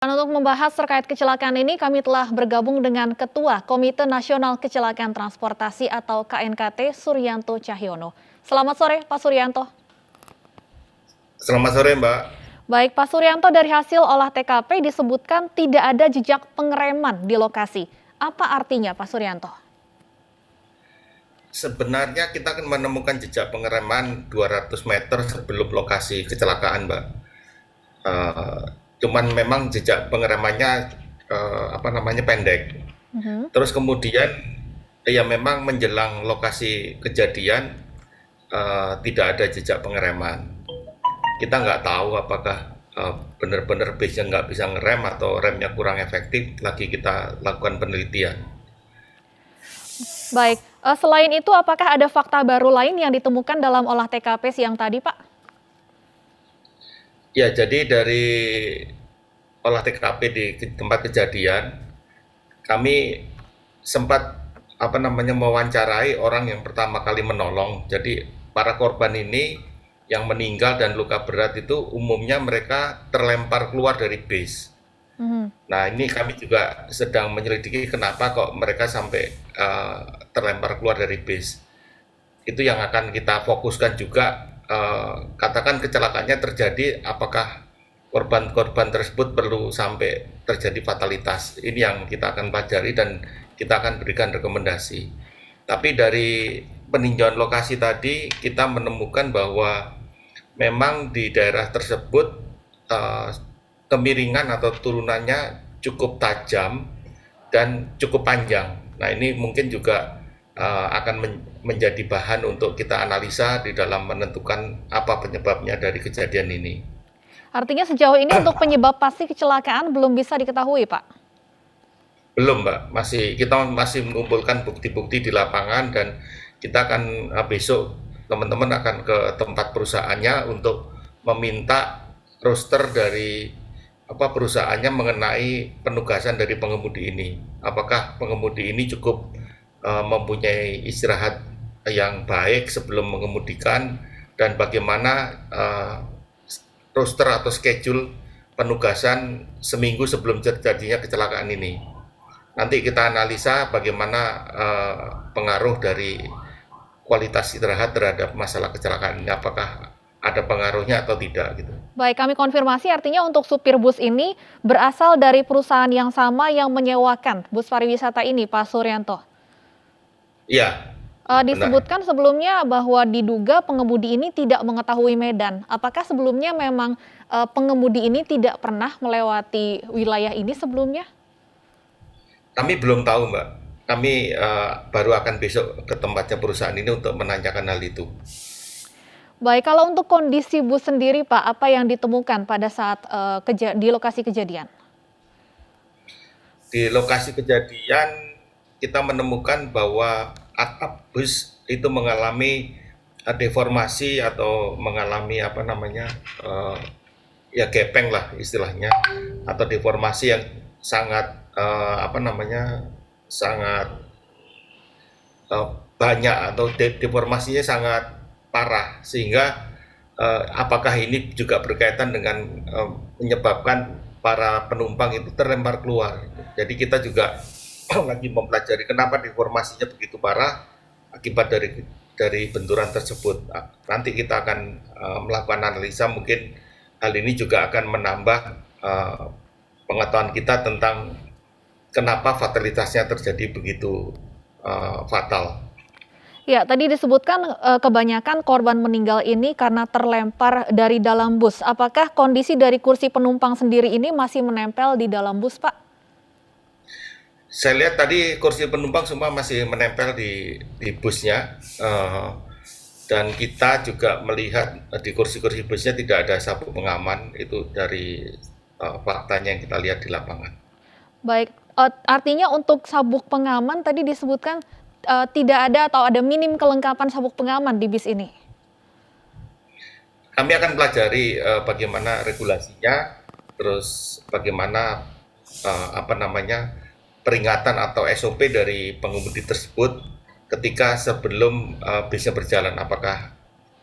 Dan untuk membahas terkait kecelakaan ini, kami telah bergabung dengan Ketua Komite Nasional Kecelakaan Transportasi atau KNKT, Suryanto Cahyono. Selamat sore, Pak Suryanto. Selamat sore, Mbak. Baik, Pak Suryanto, dari hasil olah TKP disebutkan tidak ada jejak pengereman di lokasi. Apa artinya, Pak Suryanto? Sebenarnya kita akan menemukan jejak pengereman 200 meter sebelum lokasi kecelakaan, Mbak. Uh, Cuman memang jejak pengeremannya pendek. Terus kemudian ya memang menjelang lokasi kejadian tidak ada jejak pengereman. Kita nggak tahu apakah benar-benar base-nya nggak bisa ngerem atau remnya kurang efektif. Lagi kita lakukan penelitian. Baik, selain itu apakah ada fakta baru lain yang ditemukan dalam olah TKP siang tadi, Pak? Ya, jadi dari olah TKP di tempat kejadian, kami sempat mewawancarai orang yang pertama kali menolong. Jadi para korban ini yang meninggal dan luka berat itu umumnya mereka terlempar keluar dari base. Nah, ini kami juga sedang menyelidiki kenapa kok mereka sampai terlempar keluar dari base. Itu yang akan kita fokuskan juga. Katakan kecelakaannya terjadi, apakah korban-korban tersebut perlu sampai terjadi fatalitas. Ini yang kita akan pelajari dan kita akan berikan rekomendasi. Tapi dari peninjauan lokasi tadi kita menemukan bahwa memang di daerah tersebut kemiringan atau turunannya cukup tajam dan cukup panjang. Nah, ini mungkin juga akan menjadi bahan untuk kita analisa di dalam menentukan apa penyebabnya dari kejadian ini. Artinya sejauh ini untuk penyebab pasti kecelakaan belum bisa diketahui, Pak? Belum, Mbak. Kita masih mengumpulkan bukti-bukti di lapangan dan kita akan besok teman-teman akan ke tempat perusahaannya untuk meminta roster dari perusahaannya mengenai penugasan dari pengemudi ini. Apakah pengemudi ini cukup mempunyai istirahat yang baik sebelum mengemudikan dan bagaimana roster atau schedule penugasan seminggu sebelum terjadinya kecelakaan ini. Nanti kita analisa bagaimana pengaruh dari kualitas istirahat terhadap masalah kecelakaan ini, apakah ada pengaruhnya atau tidak gitu. Baik, kami konfirmasi artinya untuk supir bus ini berasal dari perusahaan yang sama yang menyewakan bus pariwisata ini, Pak Suryanto. Iya. Disebutkan sebelumnya bahwa diduga pengemudi ini tidak mengetahui medan. Apakah sebelumnya memang pengemudi ini tidak pernah melewati wilayah ini sebelumnya? Kami belum tahu, Mbak. Kami baru akan besok ke tempatnya perusahaan ini untuk menanyakan hal itu. Baik, kalau untuk kondisi bus sendiri, Pak, apa yang ditemukan pada saat di lokasi kejadian? Di lokasi kejadian kita menemukan bahwa atap bus itu mengalami deformasi atau mengalami gepeng lah istilahnya, atau deformasi yang sangat sangat banyak atau deformasinya sangat parah, sehingga apakah ini juga berkaitan dengan menyebabkan para penumpang itu terlempar keluar. Jadi kita juga lagi mempelajari kenapa deformasinya begitu parah akibat dari benturan tersebut. Nanti kita akan melakukan analisa, mungkin hal ini juga akan menambah pengetahuan kita tentang kenapa fatalitasnya terjadi begitu fatal. Ya, tadi disebutkan kebanyakan korban meninggal ini karena terlempar dari dalam bus. Apakah kondisi dari kursi penumpang sendiri ini masih menempel di dalam bus, Pak? Saya lihat tadi kursi penumpang semua masih menempel di busnya, dan kita juga melihat di kursi-kursi busnya tidak ada sabuk pengaman. Itu dari faktanya yang kita lihat di lapangan. Baik, artinya untuk sabuk pengaman tadi disebutkan tidak ada atau ada minim kelengkapan sabuk pengaman di bis ini. Kami akan pelajari bagaimana regulasinya, terus bagaimana peringatan atau SOP dari pengemudi tersebut ketika sebelum bisnya berjalan. Apakah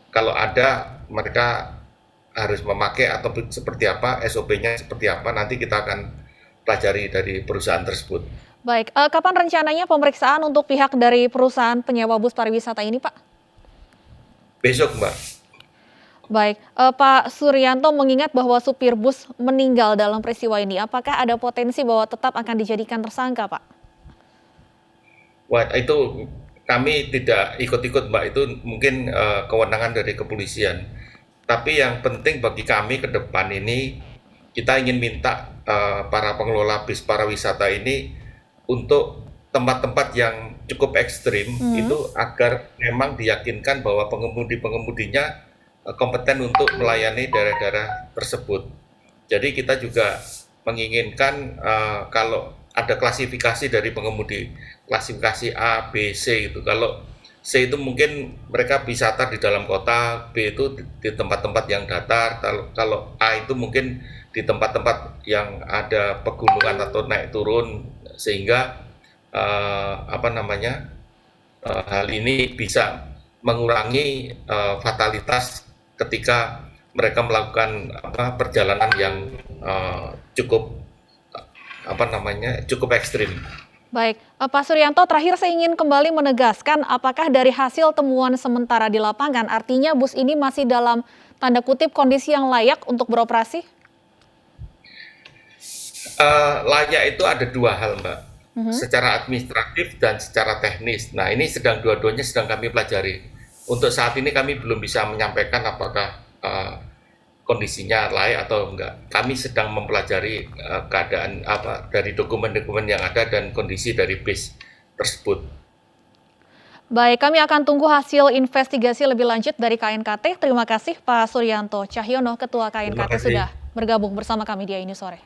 kalau ada mereka harus memakai atau seperti apa, SOP-nya seperti apa, nanti kita akan pelajari dari perusahaan tersebut. Baik, kapan rencananya pemeriksaan untuk pihak dari perusahaan penyewa bus pariwisata ini, Pak? Besok, Mbak. Baik, Pak Suryanto mengingat bahwa supir bus meninggal dalam peristiwa ini, apakah ada potensi bahwa tetap akan dijadikan tersangka, Pak? Wah, itu kami tidak ikut-ikut, Mbak. Itu mungkin kewenangan dari kepolisian. Tapi yang penting bagi kami ke depan ini, kita ingin minta para pengelola bis pariwisata ini untuk tempat-tempat yang cukup ekstrim Mhm. itu agar memang diyakinkan bahwa pengemudi-pengemudinya kompeten untuk melayani daerah-daerah tersebut. Jadi kita juga menginginkan kalau ada klasifikasi dari pengemudi, klasifikasi A, B, C itu. Kalau C itu mungkin mereka wisata di dalam kota, B itu di tempat-tempat yang datar, kalau A itu mungkin di tempat-tempat yang ada pegunungan atau naik turun, sehingga apa namanya, hal ini bisa mengurangi fatalitas ketika mereka melakukan perjalanan yang cukup apa namanya, cukup ekstrim. Baik, Pak Suryanto, terakhir saya ingin kembali menegaskan apakah dari hasil temuan sementara di lapangan, artinya bus ini masih dalam tanda kutip kondisi yang layak untuk beroperasi? Layak itu ada dua hal, Mbak, Mhm. secara administratif dan secara teknis. Nah, ini dua-duanya sedang kami pelajari. Untuk saat ini kami belum bisa menyampaikan apakah kondisinya layak atau enggak. Kami sedang mempelajari keadaan dari dokumen-dokumen yang ada dan kondisi dari bis tersebut. Baik, kami akan tunggu hasil investigasi lebih lanjut dari KNKT. Terima kasih Pak Suryanto Cahyono, Ketua Terima KNKT kasih. sudah bergabung bersama kami di Ini Sore.